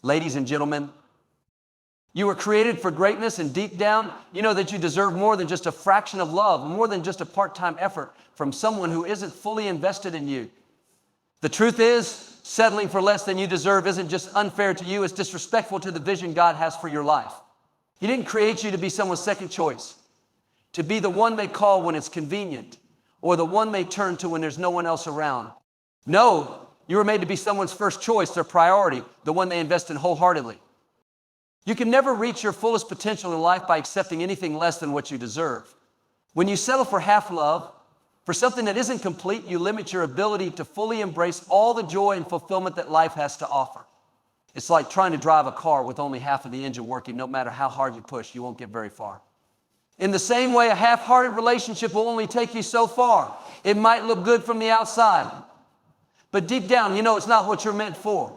Ladies and gentlemen, you were created for greatness, and deep down, you know that you deserve more than just a fraction of love, more than just a part-time effort from someone who isn't fully invested in you. The truth is, settling for less than you deserve isn't just unfair to you, it's disrespectful to the vision God has for your life. He didn't create you to be someone's second choice, to be the one they call when it's convenient, or the one they turn to when there's no one else around. No, you were made to be someone's first choice, their priority, the one they invest in wholeheartedly. You can never reach your fullest potential in life by accepting anything less than what you deserve. When you settle for half love, for something that isn't complete, you limit your ability to fully embrace all the joy and fulfillment that life has to offer. It's like trying to drive a car with only half of the engine working. No matter how hard you push, you won't get very far. In the same way, a half-hearted relationship will only take you so far. It might look good from the outside, but deep down, you know it's not what you're meant for.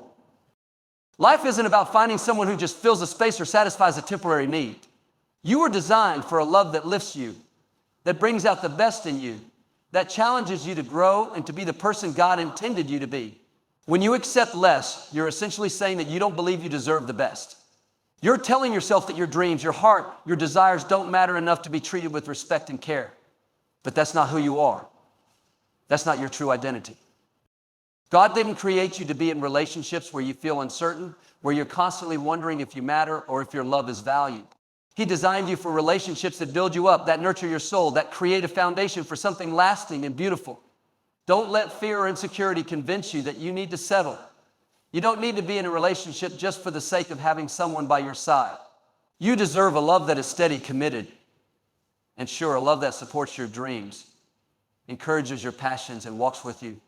Life isn't about finding someone who just fills a space or satisfies a temporary need. You were designed for a love that lifts you, that brings out the best in you, that challenges you to grow and to be the person God intended you to be. When you accept less, you're essentially saying that you don't believe you deserve the best. You're telling yourself that your dreams, your heart, your desires don't matter enough to be treated with respect and care. But that's not who you are. That's not your true identity. God didn't create you to be in relationships where you feel uncertain, where you're constantly wondering if you matter or if your love is valued. He designed you for relationships that build you up, that nurture your soul, that create a foundation for something lasting and beautiful. Don't let fear or insecurity convince you that you need to settle. You don't need to be in a relationship just for the sake of having someone by your side. You deserve a love that is steady, committed, and sure, a love that supports your dreams, encourages your passions, and walks with you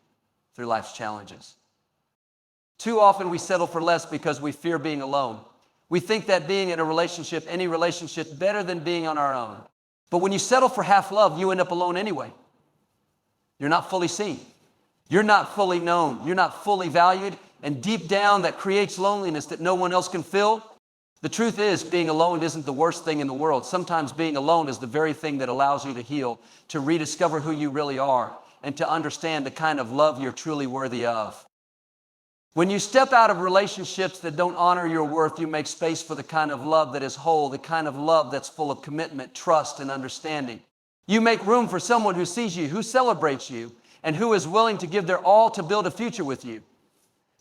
through life's challenges. Too often we settle for less because we fear being alone. We think that being in a relationship, any relationship, better than being on our own. But when you settle for half love, you end up alone anyway. You're not fully seen. You're not fully known. You're not fully valued. And deep down, that creates loneliness that no one else can fill. The truth is, being alone isn't the worst thing in the world. Sometimes being alone is the very thing that allows you to heal, to rediscover who you really are, and to understand the kind of love you're truly worthy of. When you step out of relationships that don't honor your worth, you make space for the kind of love that is whole, the kind of love that's full of commitment, trust, and understanding. You make room for someone who sees you, who celebrates you, and who is willing to give their all to build a future with you.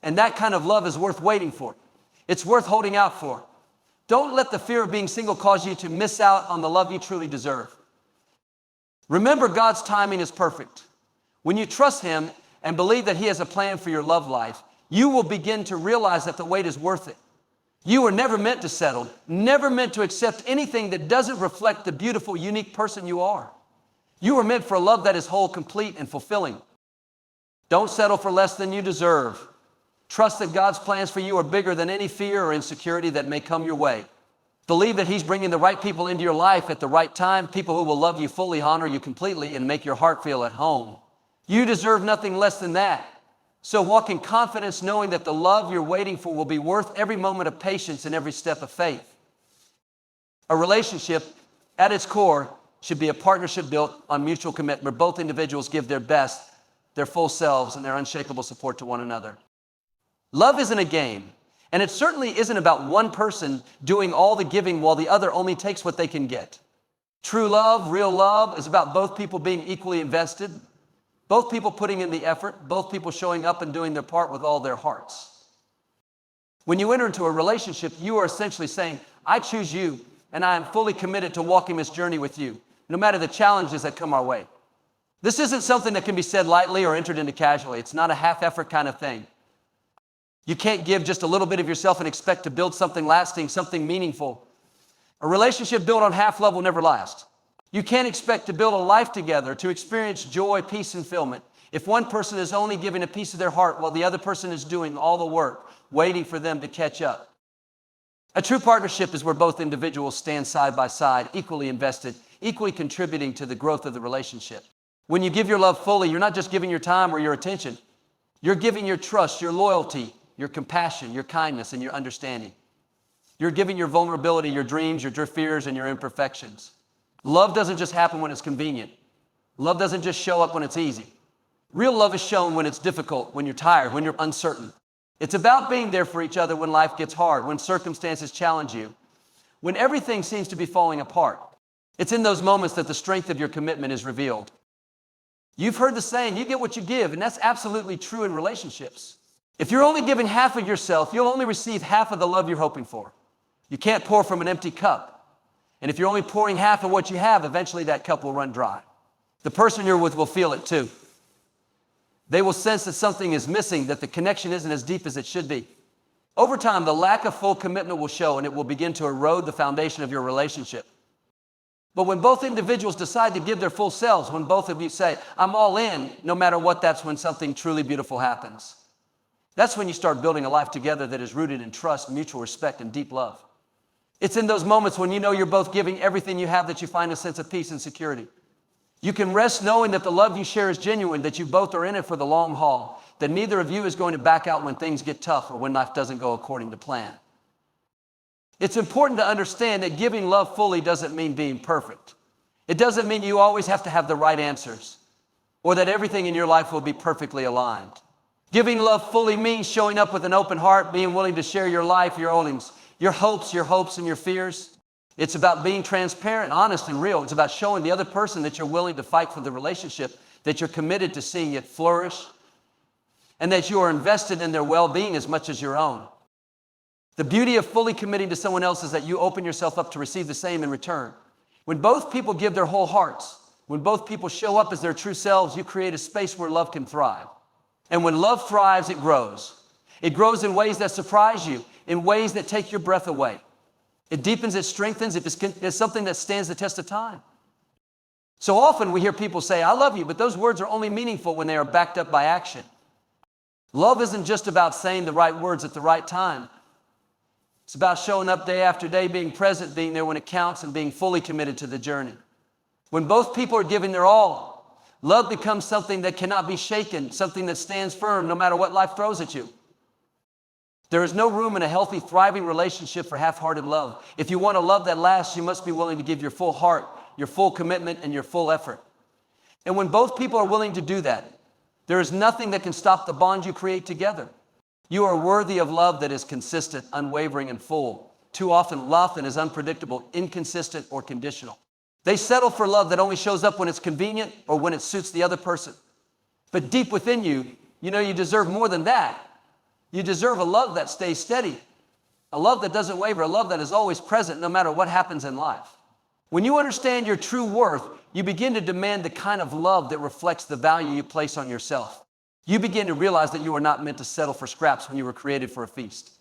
And that kind of love is worth waiting for. It's worth holding out for. Don't let the fear of being single cause you to miss out on the love you truly deserve. Remember, God's timing is perfect. When you trust Him and believe that He has a plan for your love life, you will begin to realize that the wait is worth it. You were never meant to settle, never meant to accept anything that doesn't reflect the beautiful, unique person you are. You were meant for a love that is whole, complete, and fulfilling. Don't settle for less than you deserve. Trust that God's plans for you are bigger than any fear or insecurity that may come your way. Believe that He's bringing the right people into your life at the right time, people who will love you fully, honor you completely, and make your heart feel at home. You deserve nothing less than that. So walk in confidence knowing that the love you're waiting for will be worth every moment of patience and every step of faith. A relationship, at its core, should be a partnership built on mutual commitment where both individuals give their best, their full selves, and their unshakable support to one another. Love isn't a game, and it certainly isn't about one person doing all the giving while the other only takes what they can get. True love, real love, is about both people being equally invested, both people putting in the effort, both people showing up and doing their part with all their hearts. When you enter into a relationship, you are essentially saying, I choose you, and I am fully committed to walking this journey with you, no matter the challenges that come our way. This isn't something that can be said lightly or entered into casually. It's not a half-effort kind of thing. You can't give just a little bit of yourself and expect to build something lasting, something meaningful. A relationship built on half love will never last. You can't expect to build a life together, to experience joy, peace, and fulfillment, if one person is only giving a piece of their heart while the other person is doing all the work, waiting for them to catch up. A true partnership is where both individuals stand side by side, equally invested, equally contributing to the growth of the relationship. When you give your love fully, you're not just giving your time or your attention. You're giving your trust, your loyalty, your compassion, your kindness, and your understanding. You're giving your vulnerability, your dreams, your fears, and your imperfections. Love doesn't just happen when it's convenient. Love doesn't just show up when it's easy. Real love is shown when it's difficult, when you're tired, when you're uncertain. It's about being there for each other when life gets hard, when circumstances challenge you, when everything seems to be falling apart. It's in those moments that the strength of your commitment is revealed. You've heard the saying, you get what you give, and that's absolutely true in relationships. If you're only giving half of yourself, you'll only receive half of the love you're hoping for. You can't pour from an empty cup. And if you're only pouring half of what you have, eventually that cup will run dry. The person you're with will feel it too. They will sense that something is missing, that the connection isn't as deep as it should be. Over time, the lack of full commitment will show, and it will begin to erode the foundation of your relationship. But when both individuals decide to give their full selves, when both of you say, I'm all in, no matter what, that's when something truly beautiful happens. That's when you start building a life together that is rooted in trust, mutual respect, and deep love. It's in those moments when you know you're both giving everything you have that you find a sense of peace and security. You can rest knowing that the love you share is genuine, that you both are in it for the long haul, that neither of you is going to back out when things get tough or when life doesn't go according to plan. It's important to understand that giving love fully doesn't mean being perfect. It doesn't mean you always have to have the right answers or that everything in your life will be perfectly aligned. Giving love fully means showing up with an open heart, being willing to share your life, your hopes, and your fears. It's about being transparent, honest, and real. It's about showing the other person that you're willing to fight for the relationship, that you're committed to seeing it flourish, and that you are invested in their well-being as much as your own. The beauty of fully committing to someone else is that you open yourself up to receive the same in return. When both people give their whole hearts, when both people show up as their true selves, you create a space where love can thrive. And when love thrives, it grows. It grows in ways that surprise you, in ways that take your breath away. It deepens, it strengthens, it's something that stands the test of time. So often we hear people say, I love you, but those words are only meaningful when they are backed up by action. Love isn't just about saying the right words at the right time. It's about showing up day after day, being present, being there when it counts, and being fully committed to the journey. When both people are giving their all, love becomes something that cannot be shaken, something that stands firm no matter what life throws at you. There is no room in a healthy, thriving relationship for half-hearted love. If you want a love that lasts, you must be willing to give your full heart, your full commitment, and your full effort. And when both people are willing to do that, there is nothing that can stop the bond you create together. You are worthy of love that is consistent, unwavering, and full. Too often, love is unpredictable, inconsistent, or conditional. They settle for love that only shows up when it's convenient or when it suits the other person. But deep within you, you know you deserve more than that. You deserve a love that stays steady, a love that doesn't waver, a love that is always present no matter what happens in life. When you understand your true worth, you begin to demand the kind of love that reflects the value you place on yourself. You begin to realize that you are not meant to settle for scraps when you were created for a feast.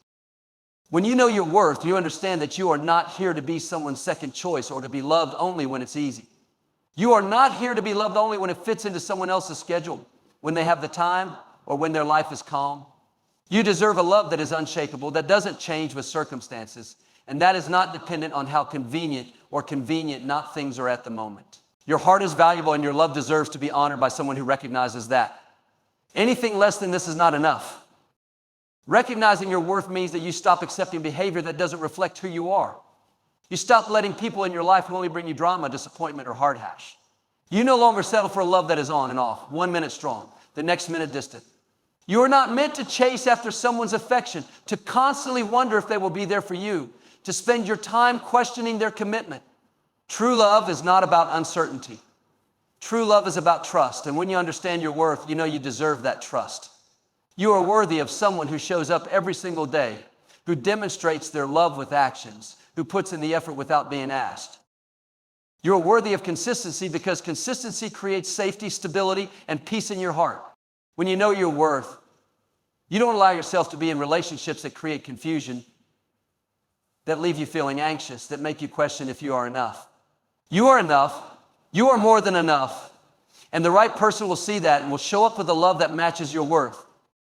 When you know your worth, you understand that you are not here to be someone's second choice or to be loved only when it's easy. You are not here to be loved only when it fits into someone else's schedule, when they have the time, or when their life is calm. You deserve a love that is unshakable, that doesn't change with circumstances, and that is not dependent on how convenient or convenient not things are at the moment. Your heart is valuable and your love deserves to be honored by someone who recognizes that. Anything less than this is not enough. Recognizing your worth means that you stop accepting behavior that doesn't reflect who you are. You stop letting people in your life who only bring you drama, disappointment, or hard hash. You no longer settle for a love that is on and off, 1 minute strong, the next minute distant. You are not meant to chase after someone's affection, to constantly wonder if they will be there for you, to spend your time questioning their commitment. True love is not about uncertainty. True love is about trust, and when you understand your worth, you know you deserve that trust. You are worthy of someone who shows up every single day, who demonstrates their love with actions, who puts in the effort without being asked. You're worthy of consistency because consistency creates safety, stability, and peace in your heart. When you know your worth, you don't allow yourself to be in relationships that create confusion, that leave you feeling anxious, that make you question if you are enough. You are enough. You are more than enough. And the right person will see that and will show up with a love that matches your worth.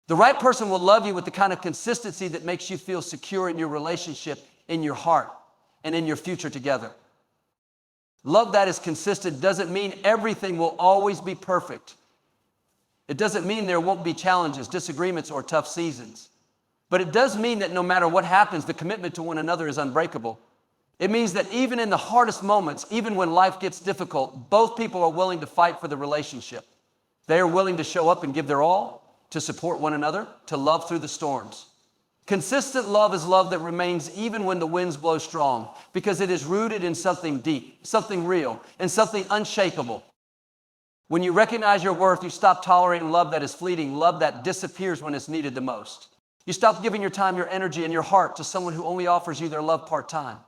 The right person will love you with the kind of consistency that makes you feel secure in your relationship, in your heart, and in your future together. Love that is consistent doesn't mean everything will always be perfect. It doesn't mean there won't be challenges, disagreements, or tough seasons. But it does mean that no matter what happens, the commitment to one another is unbreakable. It means that even in the hardest moments, even when life gets difficult, both people are willing to fight for the relationship. They are willing to show up and give their all, to support one another, to love through the storms. Consistent love is love that remains even when the winds blow strong, because it is rooted in something deep, something real, and something unshakable. When you recognize your worth, you stop tolerating love that is fleeting, love that disappears when it's needed the most. You stop giving your time, your energy, and your heart to someone who only offers you their love part-time.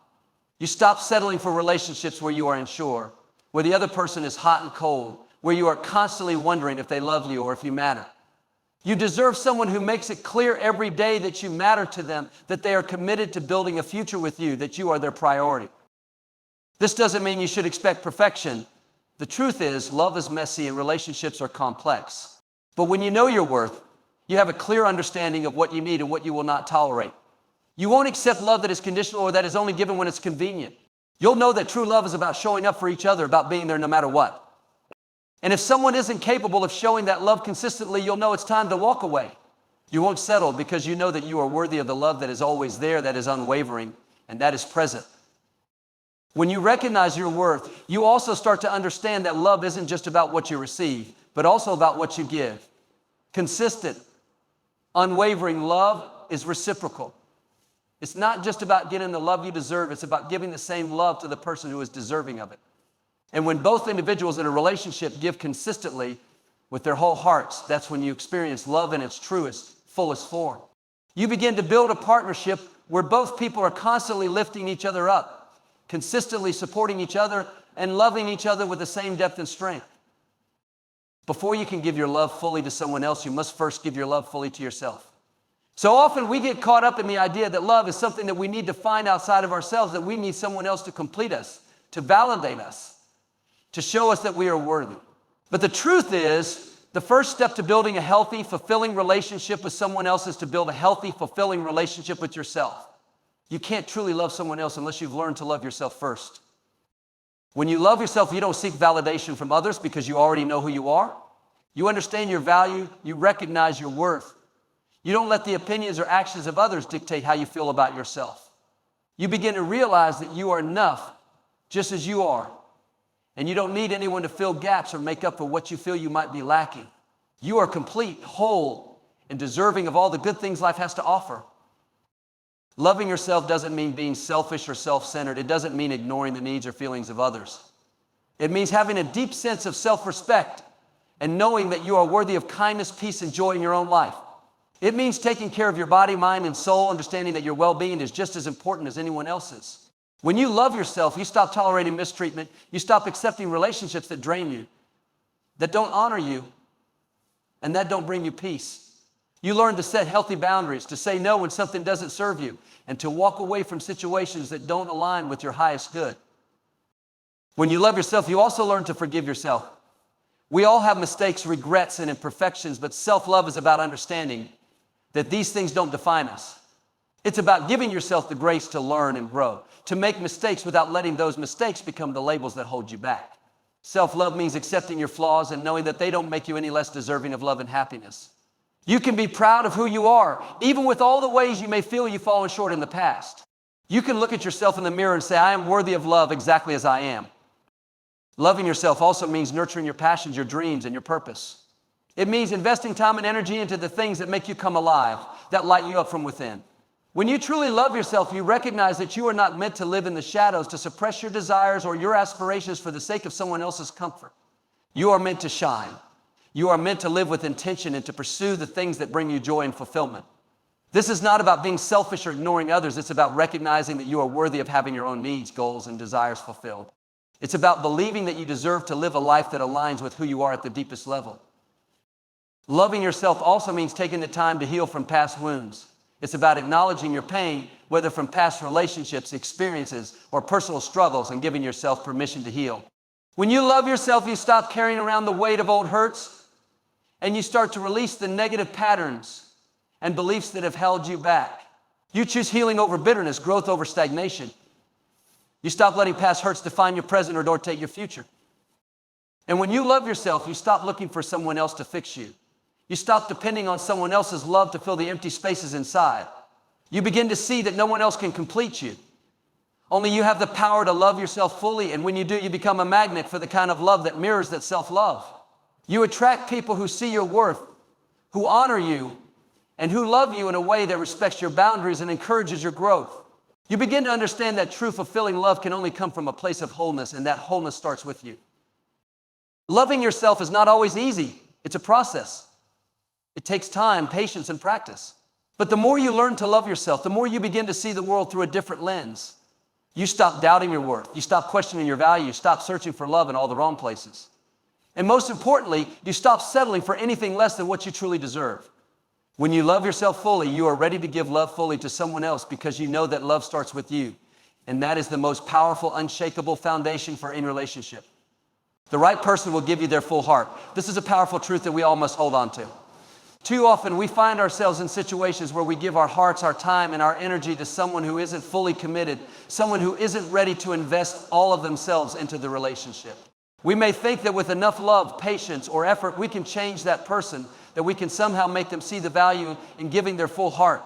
You stop settling for relationships where you are unsure, where the other person is hot and cold, where you are constantly wondering if they love you or if you matter. You deserve someone who makes it clear every day that you matter to them, that they are committed to building a future with you, that you are their priority. This doesn't mean you should expect perfection. The truth is, love is messy and relationships are complex. But when you know your worth, you have a clear understanding of what you need and what you will not tolerate. You won't accept love that is conditional or that is only given when it's convenient. You'll know that true love is about showing up for each other, about being there no matter what. And if someone isn't capable of showing that love consistently, you'll know it's time to walk away. You won't settle because you know that you are worthy of the love that is always there, that is unwavering, and that is present. When you recognize your worth, you also start to understand that love isn't just about what you receive, but also about what you give. Consistent, unwavering love is reciprocal. It's not just about getting the love you deserve, it's about giving the same love to the person who is deserving of it. And when both individuals in a relationship give consistently with their whole hearts, that's when you experience love in its truest, fullest form. You begin to build a partnership where both people are constantly lifting each other up, consistently supporting each other, and loving each other with the same depth and strength. Before you can give your love fully to someone else, you must first give your love fully to yourself. So often we get caught up in the idea that love is something that we need to find outside of ourselves, that we need someone else to complete us, to validate us, to show us that we are worthy. But the truth is, the first step to building a healthy, fulfilling relationship with someone else is to build a healthy, fulfilling relationship with yourself. You can't truly love someone else unless you've learned to love yourself first. When you love yourself, you don't seek validation from others because you already know who you are. You understand your value. You recognize your worth. You don't let the opinions or actions of others dictate how you feel about yourself. You begin to realize that you are enough just as you are. And you don't need anyone to fill gaps or make up for what you feel you might be lacking. You are complete, whole, and deserving of all the good things life has to offer. Loving yourself doesn't mean being selfish or self-centered. It doesn't mean ignoring the needs or feelings of others. It means having a deep sense of self-respect and knowing that you are worthy of kindness, peace, and joy in your own life. It means taking care of your body, mind, and soul, understanding that your well-being is just as important as anyone else's. When you love yourself, you stop tolerating mistreatment. You stop accepting relationships that drain you, that don't honor you, and that don't bring you peace. You learn to set healthy boundaries, to say no when something doesn't serve you, and to walk away from situations that don't align with your highest good. When you love yourself, you also learn to forgive yourself. We all have mistakes, regrets, and imperfections, but self-love is about understanding that these things don't define us. It's about giving yourself the grace to learn and grow, to make mistakes without letting those mistakes become the labels that hold you back. Self-love means accepting your flaws and knowing that they don't make you any less deserving of love and happiness. You can be proud of who you are, even with all the ways you may feel you've fallen short in the past. You can look at yourself in the mirror and say, I am worthy of love exactly as I am. Loving yourself also means nurturing your passions, your dreams, and your purpose. It means investing time and energy into the things that make you come alive, that light you up from within. When you truly love yourself, you recognize that you are not meant to live in the shadows, to suppress your desires or your aspirations for the sake of someone else's comfort. You are meant to shine. You are meant to live with intention and to pursue the things that bring you joy and fulfillment. This is not about being selfish or ignoring others. It's about recognizing that you are worthy of having your own needs, goals, and desires fulfilled. It's about believing that you deserve to live a life that aligns with who you are at the deepest level. Loving yourself also means taking the time to heal from past wounds. It's about acknowledging your pain, whether from past relationships, experiences, or personal struggles, and giving yourself permission to heal. When you love yourself, you stop carrying around the weight of old hurts, and you start to release the negative patterns and beliefs that have held you back. You choose healing over bitterness, growth over stagnation. You stop letting past hurts define your present or dictate your future. And when you love yourself, you stop looking for someone else to fix you. You stop depending on someone else's love to fill the empty spaces inside. You begin to see that no one else can complete you. Only you have the power to love yourself fully, and when you do, you become a magnet for the kind of love that mirrors that self-love. You attract people who see your worth, who honor you, and who love you in a way that respects your boundaries and encourages your growth. You begin to understand that true fulfilling love can only come from a place of wholeness, and that wholeness starts with you. Loving yourself is not always easy. It's a process. It takes time, patience, and practice. But the more you learn to love yourself, the more you begin to see the world through a different lens. You stop doubting your worth. You stop questioning your value. You stop searching for love in all the wrong places. And most importantly, you stop settling for anything less than what you truly deserve. When you love yourself fully, you are ready to give love fully to someone else because you know that love starts with you. And that is the most powerful, unshakable foundation for any relationship. The right person will give you their full heart. This is a powerful truth that we all must hold on to. Too often we find ourselves in situations where we give our hearts, our time, and our energy to someone who isn't fully committed, someone who isn't ready to invest all of themselves into the relationship. We may think that with enough love, patience, or effort, we can change that person, that we can somehow make them see the value in giving their full heart.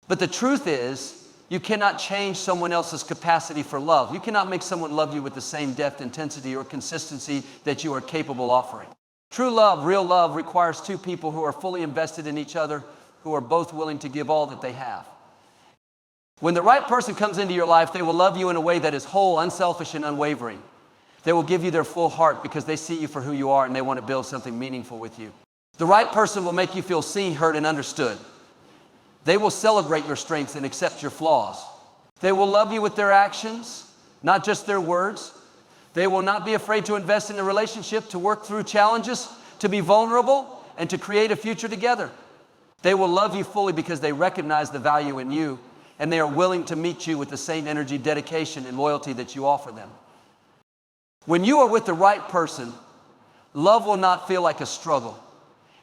But the truth is, you cannot change someone else's capacity for love. You cannot make someone love you with the same depth, intensity, or consistency that you are capable of offering. True love, real love, requires two people who are fully invested in each other, who are both willing to give all that they have. When the right person comes into your life, they will love you in a way that is whole, unselfish, and unwavering. They will give you their full heart because they see you for who you are and they want to build something meaningful with you. The right person will make you feel seen, heard, and understood. They will celebrate your strengths and accept your flaws. They will love you with their actions, not just their words. They will not be afraid to invest in a relationship, to work through challenges, to be vulnerable, and to create a future together. They will love you fully because they recognize the value in you, and they are willing to meet you with the same energy, dedication, and loyalty that you offer them. When you are with the right person, love will not feel like a struggle.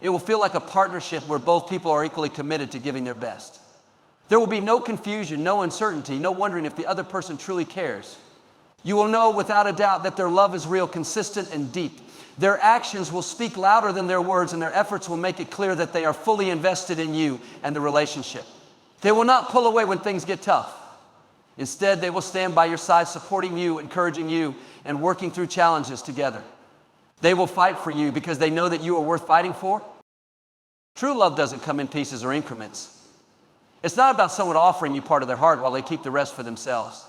It will feel like a partnership where both people are equally committed to giving their best. There will be no confusion, no uncertainty, no wondering if the other person truly cares. You will know without a doubt that their love is real, consistent, and deep. Their actions will speak louder than their words, and their efforts will make it clear that they are fully invested in you and the relationship. They will not pull away when things get tough. Instead, they will stand by your side, supporting you, encouraging you, and working through challenges together. They will fight for you because they know that you are worth fighting for. True love doesn't come in pieces or increments. It's not about someone offering you part of their heart while they keep the rest for themselves.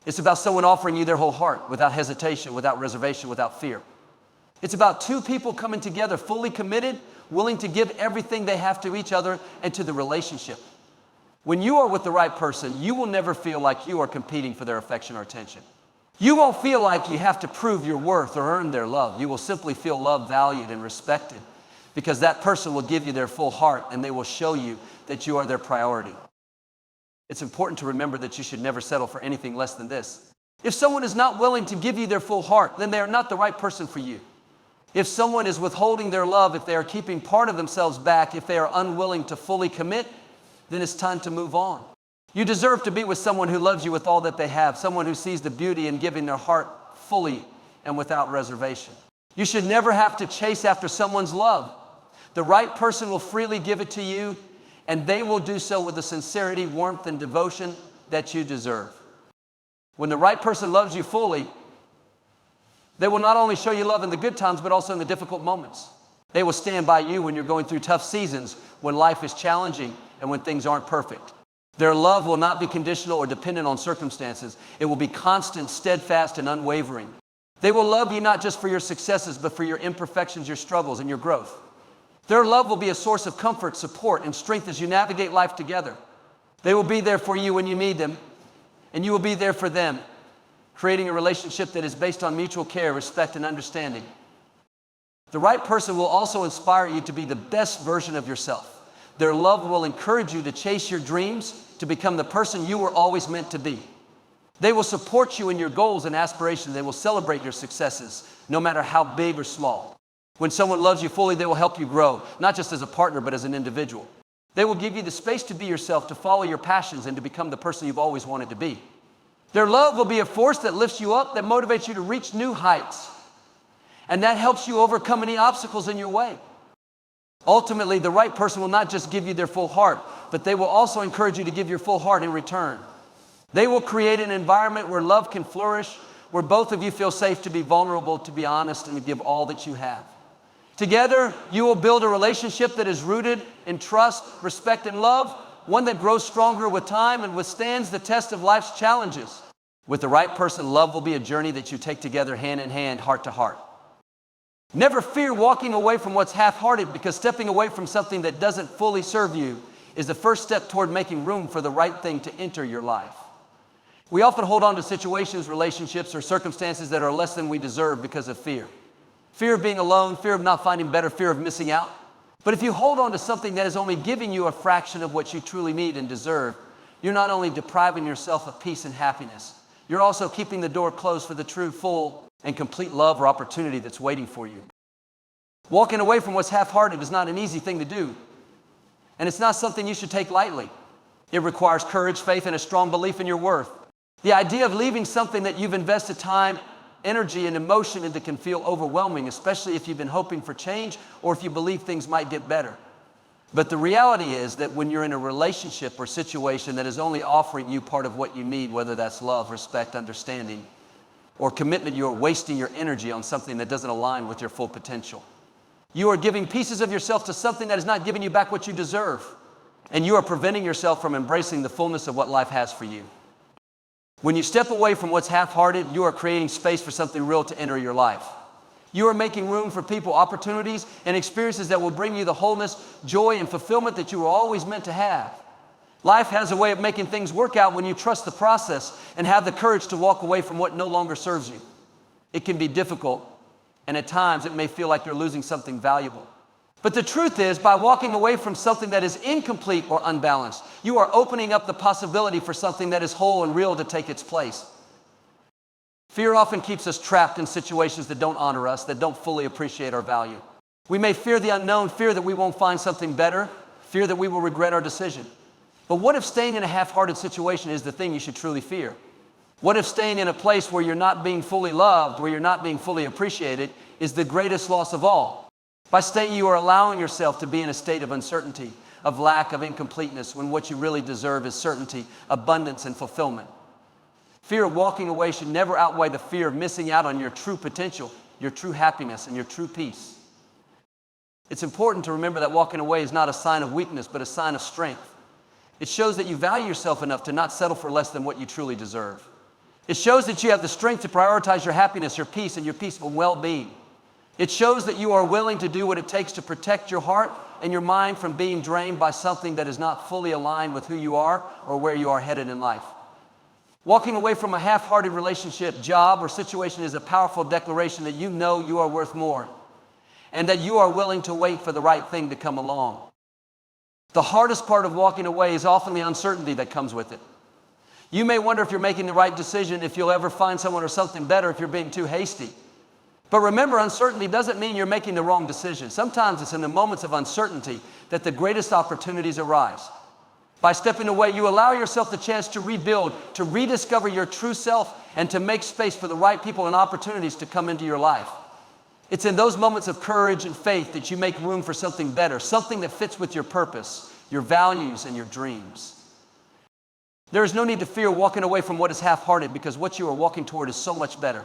It's about someone offering you their whole heart without hesitation, without reservation, without fear. It's about two people coming together, fully committed, willing to give everything they have to each other and to the relationship. When you are with the right person, you will never feel like you are competing for their affection or attention. You won't feel like you have to prove your worth or earn their love. You will simply feel loved, valued, and respected because that person will give you their full heart and they will show you that you are their priority. It's important to remember that you should never settle for anything less than this. If someone is not willing to give you their full heart, then they are not the right person for you. If someone is withholding their love, if they are keeping part of themselves back, if they are unwilling to fully commit, then it's time to move on. You deserve to be with someone who loves you with all that they have, someone who sees the beauty in giving their heart fully and without reservation. You should never have to chase after someone's love. The right person will freely give it to you, and they will do so with the sincerity, warmth, and devotion that you deserve. When the right person loves you fully, they will not only show you love in the good times, but also in the difficult moments. They will stand by you when you're going through tough seasons, when life is challenging, and when things aren't perfect. Their love will not be conditional or dependent on circumstances. It will be constant, steadfast, and unwavering. They will love you not just for your successes, but for your imperfections, your struggles, and your growth. Their love will be a source of comfort, support, and strength as you navigate life together. They will be there for you when you need them, and you will be there for them, creating a relationship that is based on mutual care, respect, and understanding. The right person will also inspire you to be the best version of yourself. Their love will encourage you to chase your dreams, to become the person you were always meant to be. They will support you in your goals and aspirations. They will celebrate your successes, no matter how big or small. When someone loves you fully, they will help you grow, not just as a partner, but as an individual. They will give you the space to be yourself, to follow your passions, and to become the person you've always wanted to be. Their love will be a force that lifts you up, that motivates you to reach new heights, and that helps you overcome any obstacles in your way. Ultimately, the right person will not just give you their full heart, but they will also encourage you to give your full heart in return. They will create an environment where love can flourish, where both of you feel safe to be vulnerable, to be honest, and to give all that you have. Together, you will build a relationship that is rooted in trust, respect, and love, one that grows stronger with time and withstands the test of life's challenges. With the right person, love will be a journey that you take together hand in hand, heart to heart. Never fear walking away from what's half-hearted, because stepping away from something that doesn't fully serve you is the first step toward making room for the right thing to enter your life. We often hold on to situations, relationships, or circumstances that are less than we deserve because of fear. Fear of being alone, fear of not finding better, fear of missing out. But if you hold on to something that is only giving you a fraction of what you truly need and deserve, you're not only depriving yourself of peace and happiness, you're also keeping the door closed for the true, full, and complete love or opportunity that's waiting for you. Walking away from what's half-hearted is not an easy thing to do. And it's not something you should take lightly. It requires courage, faith, and a strong belief in your worth. The idea of leaving something that you've invested time, energy, and emotion into can feel overwhelming, especially if you've been hoping for change or if you believe things might get better. But the reality is that when you're in a relationship or situation that is only offering you part of what you need, whether that's love, respect, understanding, or commitment, you are wasting your energy on something that doesn't align with your full potential. You are giving pieces of yourself to something that is not giving you back what you deserve. And you are preventing yourself from embracing the fullness of what life has for you. When you step away from what's half-hearted, you are creating space for something real to enter your life. You are making room for people, opportunities, and experiences that will bring you the wholeness, joy, and fulfillment that you were always meant to have. Life has a way of making things work out when you trust the process and have the courage to walk away from what no longer serves you. It can be difficult, and at times it may feel like you're losing something valuable. But the truth is, by walking away from something that is incomplete or unbalanced, you are opening up the possibility for something that is whole and real to take its place. Fear often keeps us trapped in situations that don't honor us, that don't fully appreciate our value. We may fear the unknown, fear that we won't find something better, fear that we will regret our decision. But what if staying in a half-hearted situation is the thing you should truly fear? What if staying in a place where you're not being fully loved, where you're not being fully appreciated, is the greatest loss of all? By staying, you are allowing yourself to be in a state of uncertainty, of lack, of incompleteness, when what you really deserve is certainty, abundance, and fulfillment. Fear of walking away should never outweigh the fear of missing out on your true potential, your true happiness, and your true peace. It's important to remember that walking away is not a sign of weakness, but a sign of strength. It shows that you value yourself enough to not settle for less than what you truly deserve. It shows that you have the strength to prioritize your happiness, your peace, and your peaceful well-being. It shows that you are willing to do what it takes to protect your heart and your mind from being drained by something that is not fully aligned with who you are or where you are headed in life. Walking away from a half-hearted relationship, job, or situation is a powerful declaration that you know you are worth more and that you are willing to wait for the right thing to come along. The hardest part of walking away is often the uncertainty that comes with it. You may wonder if you're making the right decision, if you'll ever find someone or something better, if you're being too hasty. But remember, uncertainty doesn't mean you're making the wrong decision. Sometimes it's in the moments of uncertainty that the greatest opportunities arise. By stepping away, you allow yourself the chance to rebuild, to rediscover your true self, and to make space for the right people and opportunities to come into your life. It's in those moments of courage and faith that you make room for something better, something that fits with your purpose, your values, and your dreams. There is no need to fear walking away from what is half-hearted, because what you are walking toward is so much better.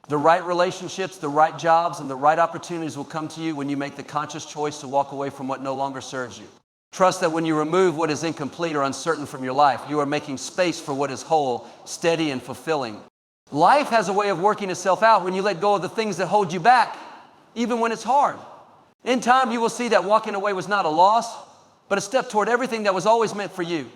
The right relationships, the right jobs, and the right opportunities will come to you when you make the conscious choice to walk away from what no longer serves you. Trust that when you remove what is incomplete or uncertain from your life, you are making space for what is whole, steady, and fulfilling. Life has a way of working itself out when you let go of the things that hold you back, even when it's hard. In time, you will see that walking away was not a loss, but a step toward everything that was always meant for you.